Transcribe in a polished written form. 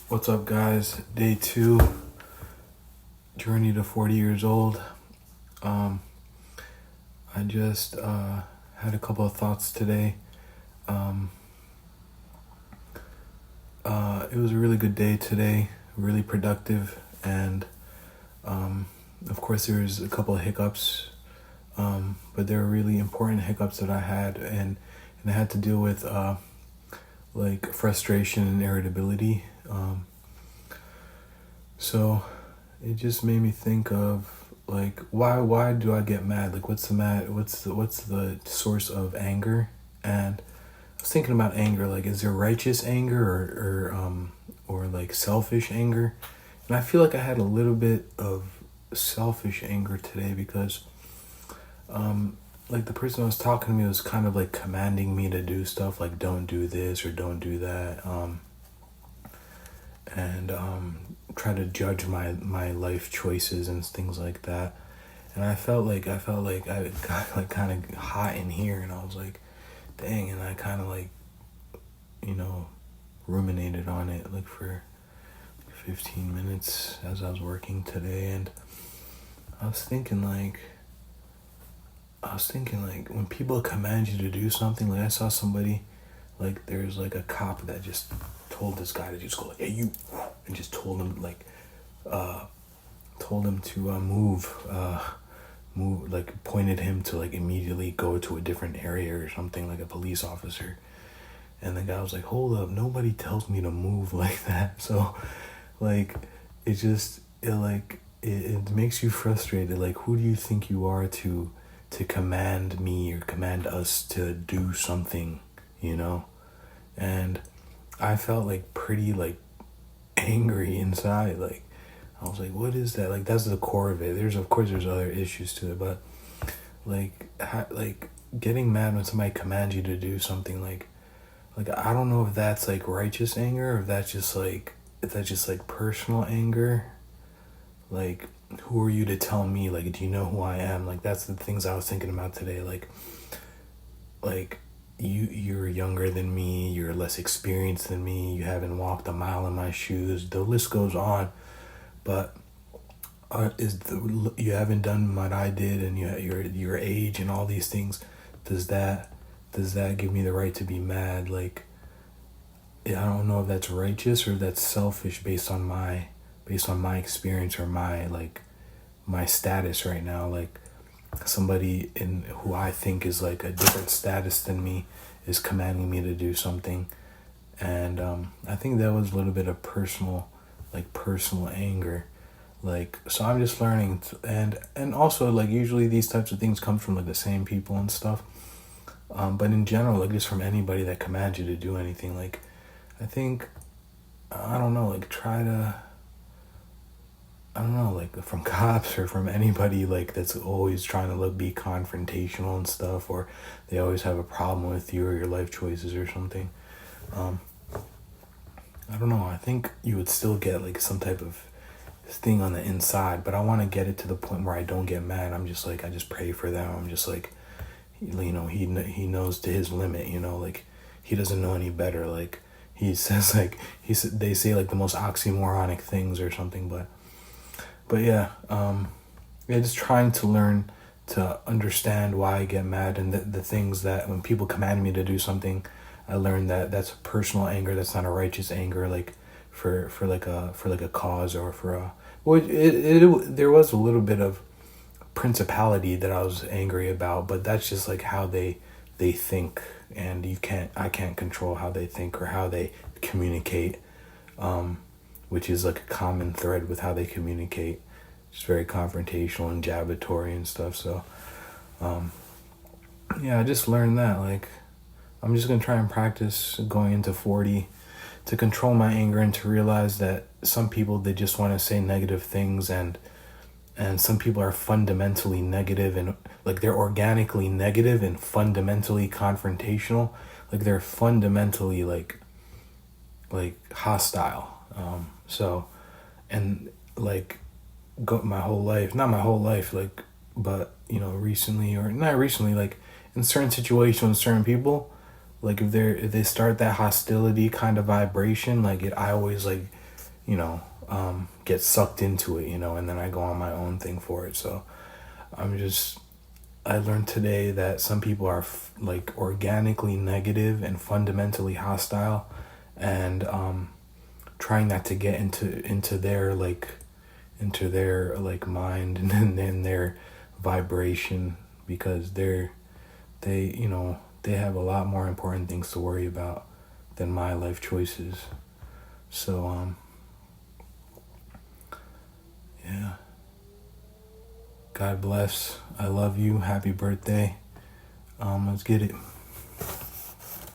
What's up, guys? Day 2, journey to 40 years old. Um, I just had a couple of thoughts today. Um, it was a really good day today, really productive, and of course, there was a couple of hiccups, but they were really important hiccups that I had, and I had to deal with like frustration and irritability. So it just made me think of like why do I get mad? Like what's the source of anger? And I was thinking about anger, like is there righteous anger or like selfish anger? And I feel like I had a little bit of selfish anger today because like the person that was talking to me was kind of like commanding me to do stuff like don't do this or don't do that. And try to judge my life choices and things like that. And I felt like I got like kind of hot in here, and I was like, dang, and I kind of like, ruminated on it like for 15 minutes as I was working today. And I was thinking like when people command you to do something, like I saw somebody, like there's like a cop that just told this guy to just go like, hey you, and just told him to move, like pointed him to like immediately go to a different area or something, like a police officer. And the guy was like, hold up, nobody tells me to move like that. So like it makes you frustrated. Like who do you think you are to command me or command us to do something, And I felt like pretty like angry inside. Like I was like, what is that? Like that's the core of it. There's other issues to it, but like getting mad when somebody commands you to do something, like I don't know if that's like righteous anger or if that's just like personal anger. Like who are you to tell me? Like do you know who I am? Like that's the things I was thinking about today. Like you're younger than me, you're less experienced than me, you haven't walked a mile in my shoes, the list goes on. But you haven't done what I did, and your age and all these things, does that give me the right to be mad? Like I don't know if that's righteous or if that's selfish based on my experience or my status right now. Like somebody in who I think is like a different status than me is commanding me to do something, and I think that was a little bit of personal anger. Like so I'm just learning and also like usually these types of things come from like the same people and stuff, but in general, like just from anybody that commands you to do anything, like I think I don't know, like try to, I don't know, like from cops or from anybody like that's always trying to be confrontational and stuff, or they always have a problem with you or your life choices or something. I don't know, I think you would still get like some type of thing on the inside, but I want to get it to the point where I don't get mad. I'm just like, I just pray for them. I'm just like, he knows to his limit, like he doesn't know any better. Like he says they say like the most oxymoronic things or something, but yeah, just trying to learn to understand why I get mad, and the things that when people command me to do something, I learned that that's a personal anger. That's not a righteous anger. Like for like a cause or for a, well, there was a little bit of principality that I was angry about, but that's just like how they think, and I can't control how they think or how they communicate, which is like a common thread with how they communicate. It's very confrontational and jabbatory and stuff. So I just learned that like I'm just gonna try and practice going into 40 to control my anger and to realize that some people, they just want to say negative things, and some people are fundamentally negative, and like they're organically negative and fundamentally confrontational. Like they're fundamentally like hostile. So and like my whole life, not my whole life, like, but recently, or not recently, like in certain situations, certain people, like if they start that hostility kind of vibration, like I always like you know, get sucked into it, you know, and then I go on my own thing for it. So I learned today that some people are like organically negative and fundamentally hostile, and trying not to get into their like mind and then their vibration, because they have a lot more important things to worry about than my life choices. So yeah. God bless. I love you. Happy birthday. Let's get it.